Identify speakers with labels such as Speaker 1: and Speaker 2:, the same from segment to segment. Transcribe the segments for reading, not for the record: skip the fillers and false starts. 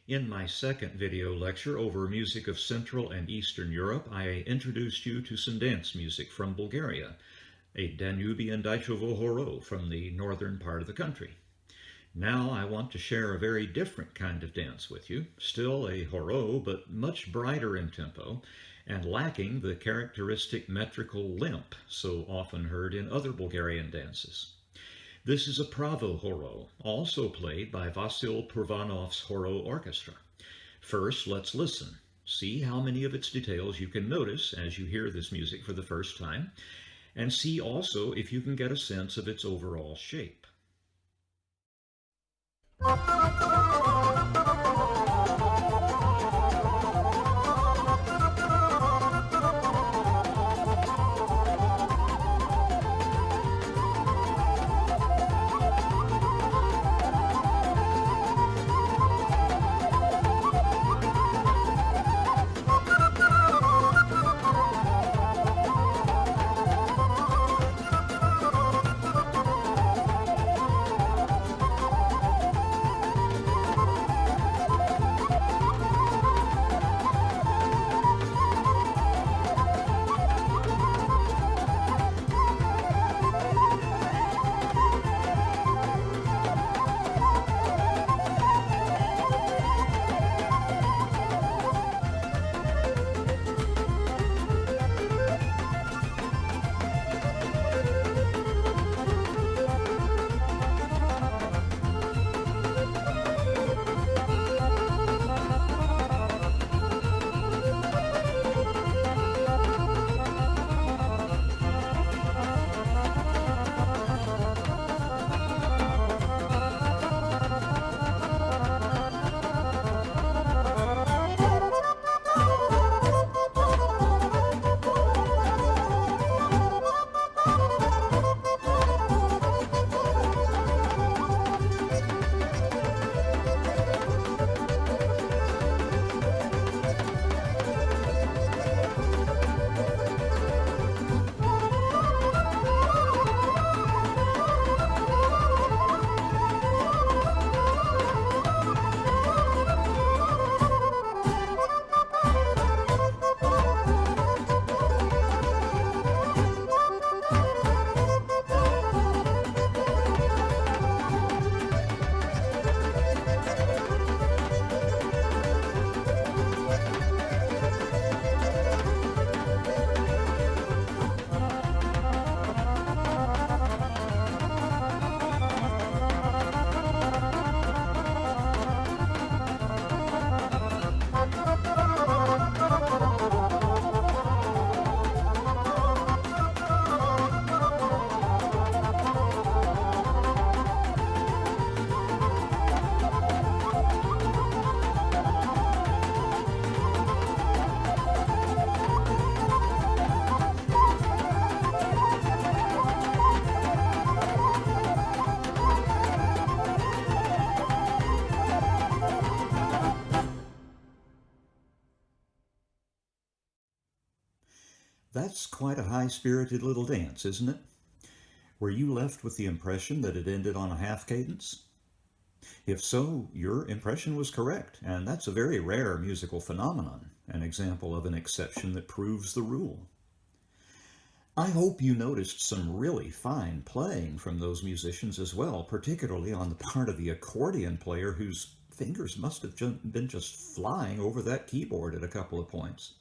Speaker 1: In my second video lecture over music of Central and Eastern Europe, I introduced you to some dance music from Bulgaria, a Danubian Daichovo Horo from the northern part of the country. Now I want to share a very different kind of dance with you, still a Horo, but much brighter in tempo, and lacking the characteristic metrical limp so often heard in other Bulgarian dances. This is a Pravo Horo, also played by Vasil Purvanov's Horo Orchestra. First, let's listen. See how many of its details you can notice as you hear this music for the first time, and see also if you can get a sense of its overall shape. That's quite a high-spirited little dance, isn't it? Were you left with the impression that it ended on a half cadence? If so, your impression was correct, and that's a very rare musical phenomenon, an example of an exception that proves the rule. I hope you noticed some really fine playing from those musicians as well, particularly on the part of the accordion player whose fingers must have been just flying over that keyboard at a couple of points.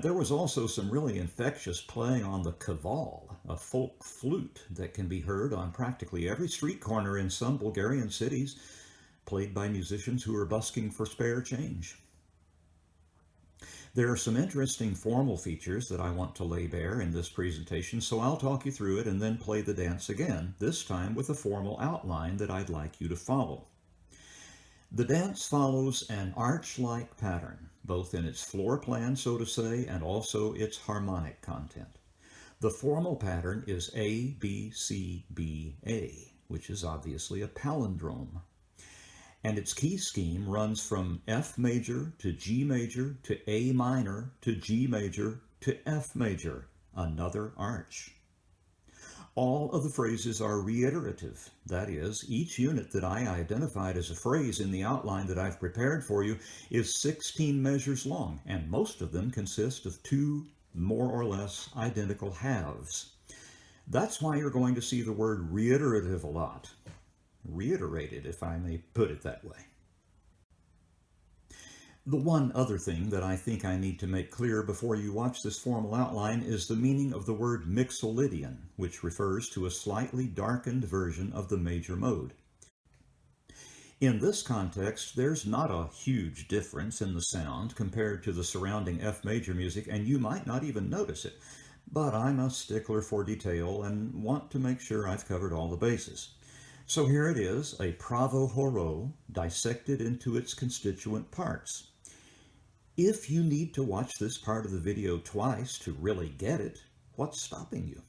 Speaker 1: There was also some really infectious playing on the kaval, a folk flute that can be heard on practically every street corner in some Bulgarian cities, played by musicians who are busking for spare change. There are some interesting formal features that I want to lay bare in this presentation, so I'll talk you through it and then play the dance again, this time with a formal outline that I'd like you to follow. The dance follows an arch-like pattern, both in its floor plan, so to say, and also its harmonic content. The formal pattern is A, B, C, B, A, which is obviously a palindrome. And its key scheme runs from F major to G major to A minor to G major to F major, another arch. All of the phrases are reiterative. That is, each unit that I identified as a phrase in the outline that I've prepared for you is 16 measures long, and most of them consist of two more or less identical halves. That's why you're going to see the word reiterative a lot. Reiterated, if I may put it that way. The one other thing that I think I need to make clear before you watch this formal outline is the meaning of the word Mixolydian, which refers to a slightly darkened version of the major mode. In this context, there's not a huge difference in the sound compared to the surrounding F major music, and you might not even notice it. But I'm a stickler for detail and want to make sure I've covered all the bases. So here it is, a bravo horo dissected into its constituent parts. If you need to watch this part of the video twice to really get it, what's stopping you?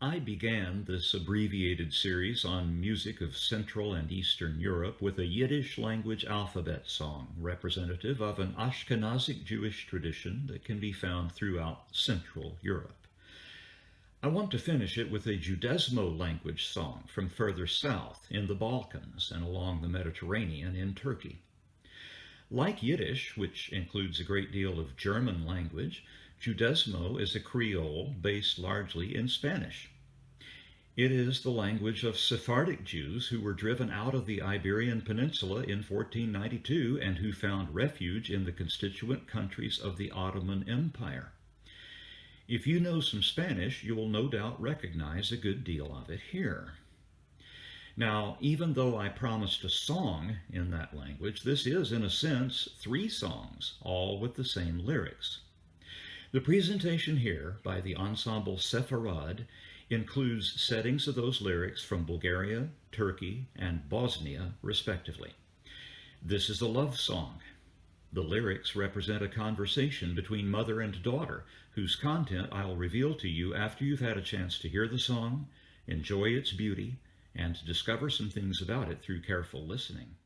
Speaker 1: I began this abbreviated series on music of Central and Eastern Europe with a Yiddish language alphabet song, representative of an Ashkenazic Jewish tradition that can be found throughout Central Europe. I want to finish it with a Judezmo language song from further south in the Balkans and along the Mediterranean in Turkey. Like Yiddish, which includes a great deal of German language, Judezmo is a Creole based largely in Spanish. It is the language of Sephardic Jews who were driven out of the Iberian Peninsula in 1492 and who found refuge in the constituent countries of the Ottoman Empire. If you know some Spanish, you will no doubt recognize a good deal of it here. Now, even though I promised a song in that language, this is, in a sense, 3 songs, all with the same lyrics. The presentation here by the ensemble Sepharad includes settings of those lyrics from Bulgaria, Turkey, and Bosnia, respectively. This is a love song. The lyrics represent a conversation between mother and daughter, whose content I'll reveal to you after you've had a chance to hear the song, enjoy its beauty, and discover some things about it through careful listening.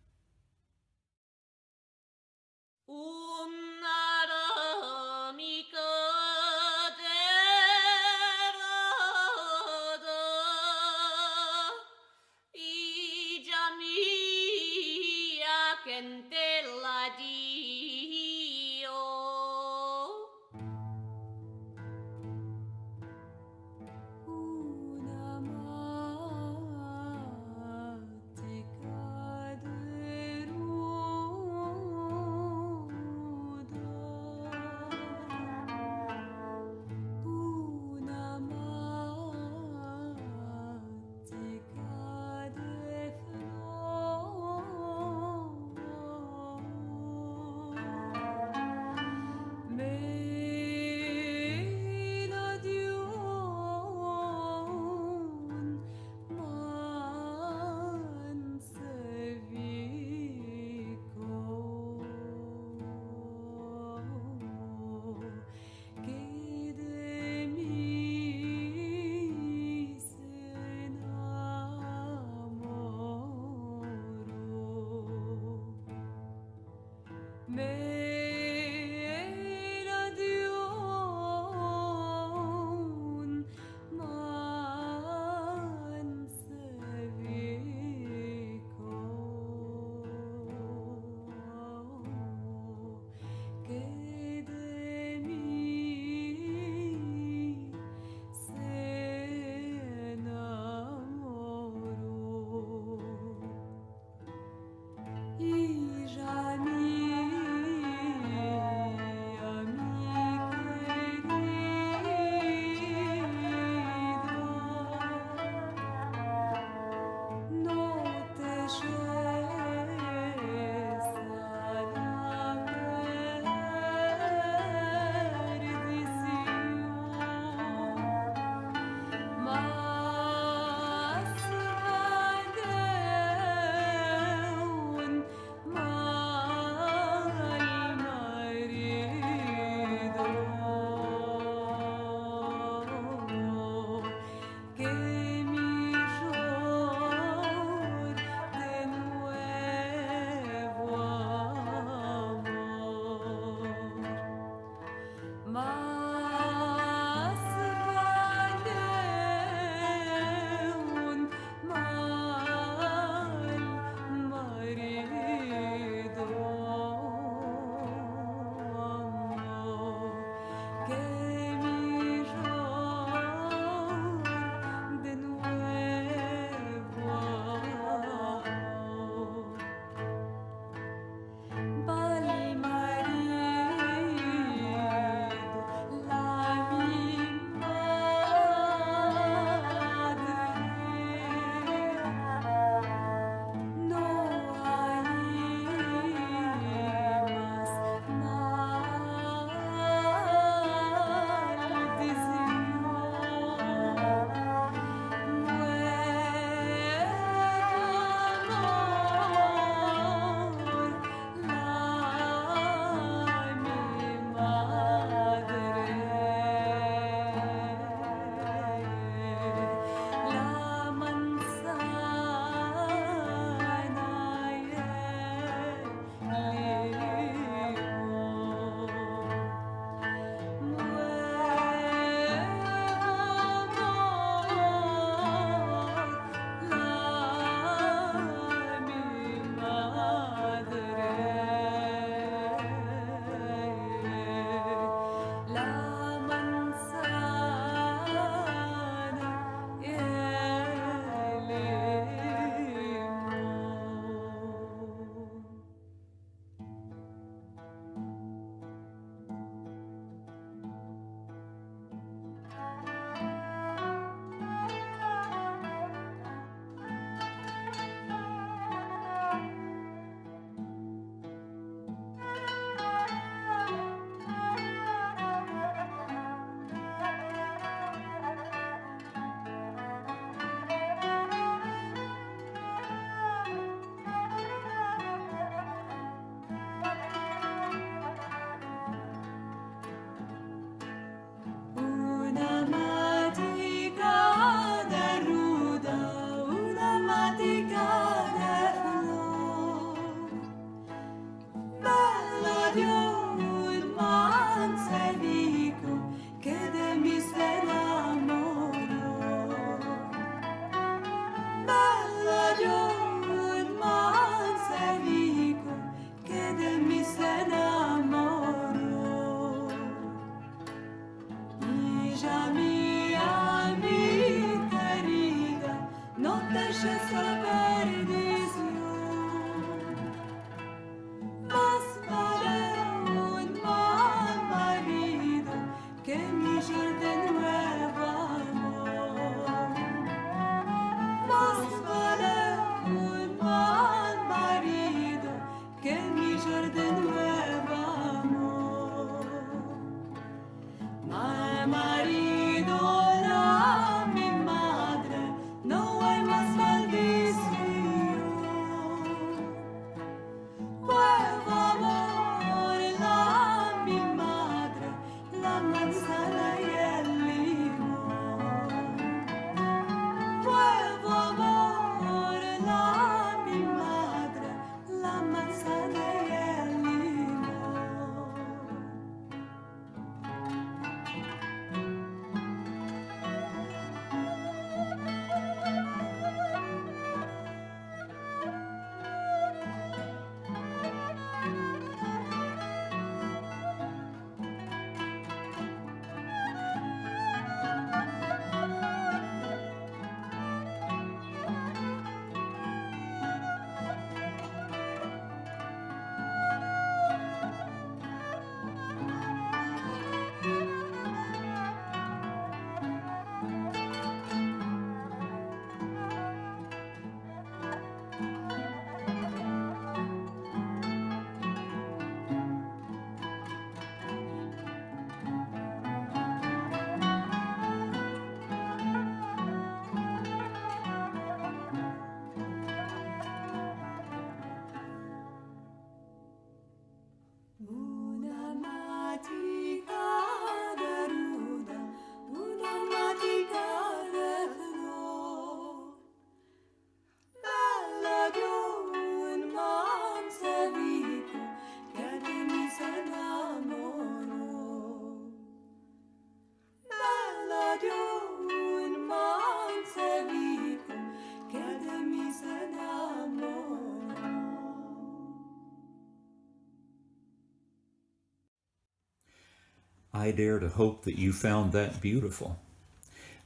Speaker 1: I dare to hope that you found that beautiful.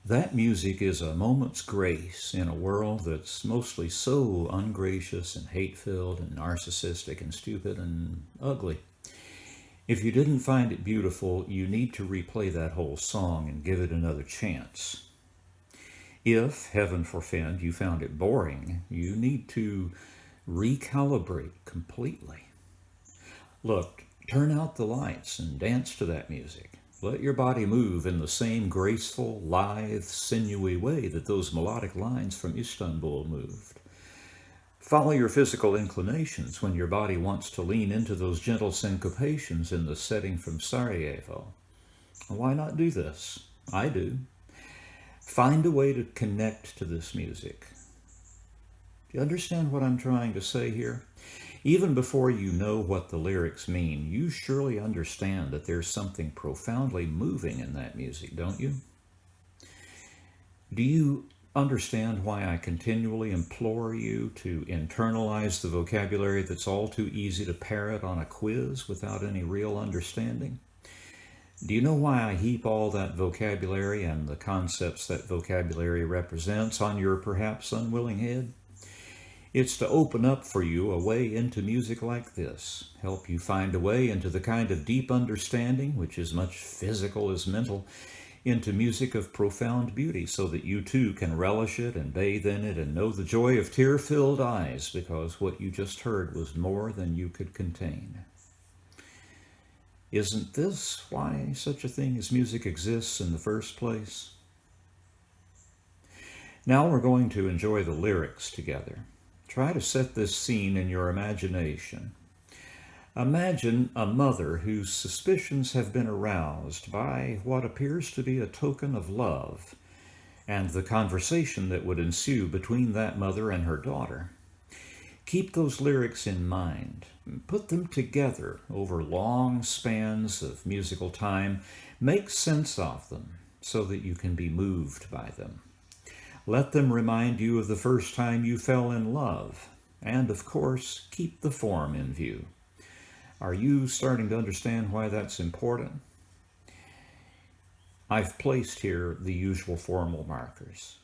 Speaker 1: That music is a moment's grace in a world that's mostly so ungracious and hate-filled and narcissistic and stupid and ugly. If you didn't find it beautiful, you need to replay that whole song and give it another chance. If, heaven forfend, you found it boring, you need to recalibrate completely. Look, turn out the lights and dance to that music. Let your body move in the same graceful, lithe, sinewy way that those melodic lines from Istanbul moved. Follow your physical inclinations when your body wants to lean into those gentle syncopations in the setting from Sarajevo. Why not do this? I do. Find a way to connect to this music. Do you understand what I'm trying to say here? Even before you know what the lyrics mean, you surely understand that there's something profoundly moving in that music, don't you? Do you understand why I continually implore you to internalize the vocabulary that's all too easy to parrot on a quiz without any real understanding? Do you know why I heap all that vocabulary and the concepts that vocabulary represents on your perhaps unwilling head? It's to open up for you a way into music like this, help you find a way into the kind of deep understanding, which is much physical as mental, into music of profound beauty, so that you too can relish it and bathe in it and know the joy of tear-filled eyes, because what you just heard was more than you could contain. Isn't this why such a thing as music exists in the first place? Now we're going to enjoy the lyrics together. Try to set this scene in your imagination. Imagine a mother whose suspicions have been aroused by what appears to be a token of love, and the conversation that would ensue between that mother and her daughter. Keep those lyrics in mind. Put them together over long spans of musical time. Make sense of them so that you can be moved by them. Let them remind you of the first time you fell in love. And, of course, keep the form in view. Are you starting to understand why that's important? I've placed here the usual formal markers.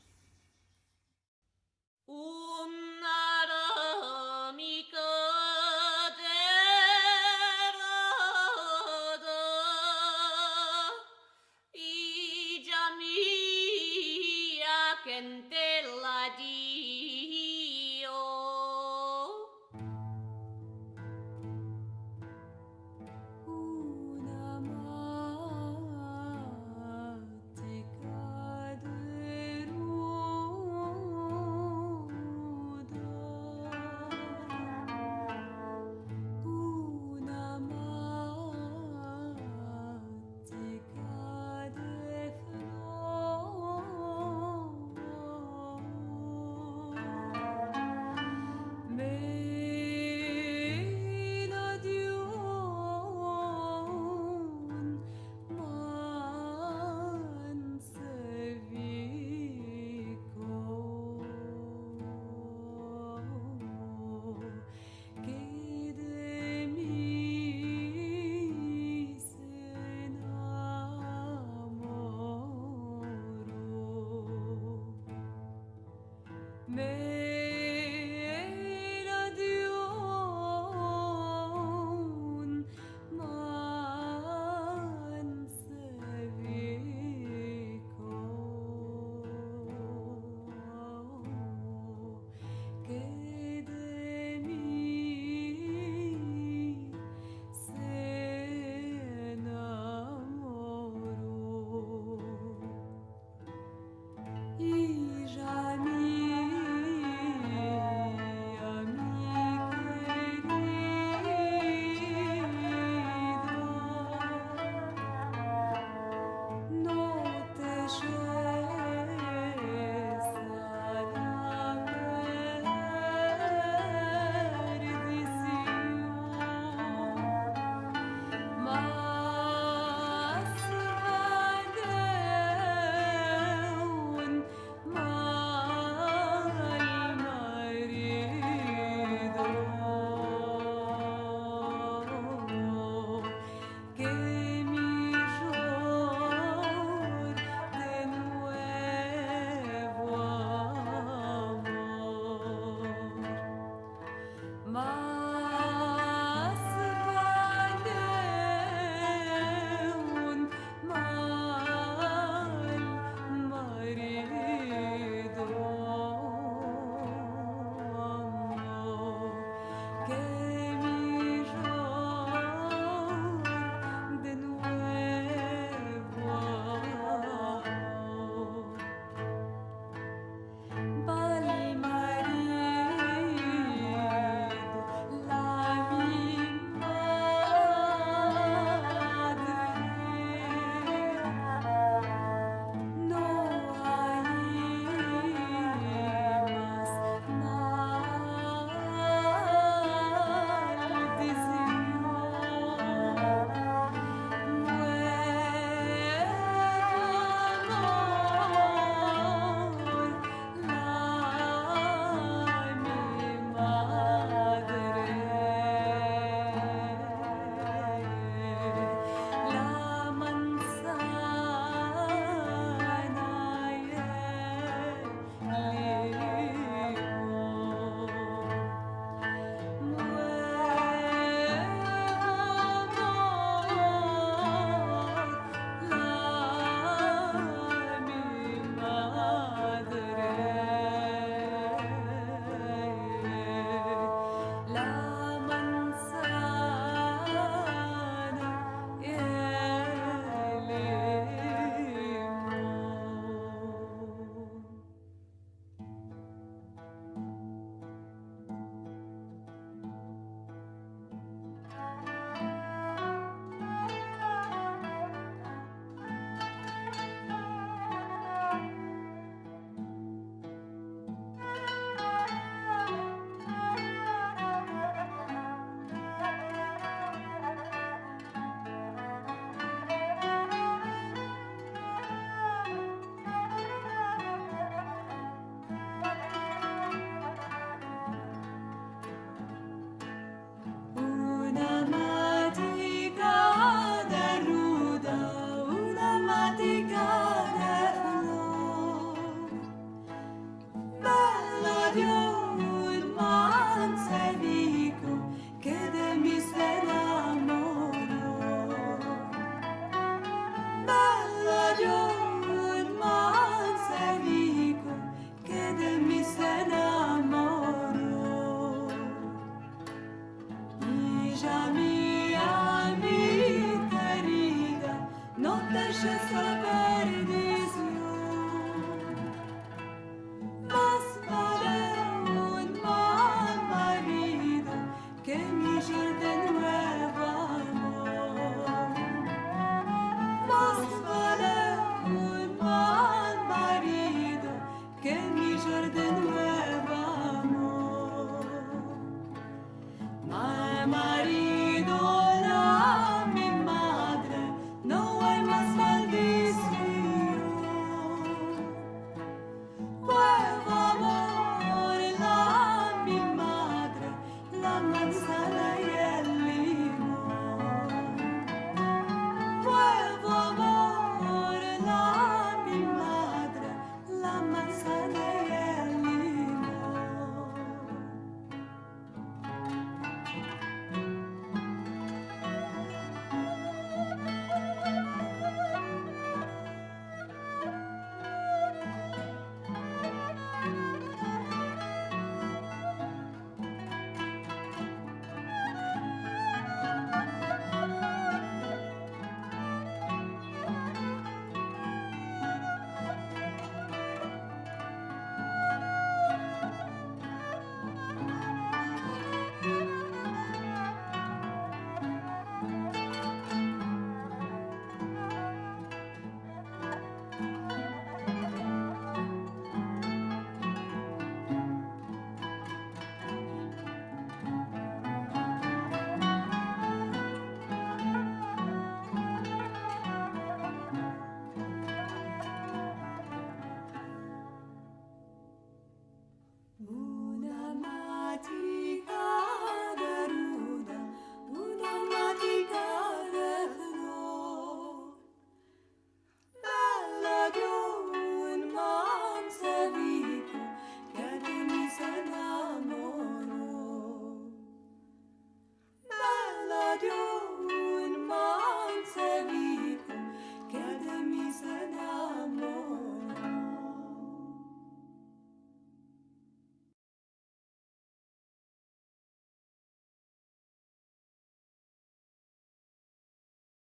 Speaker 2: Te še slabé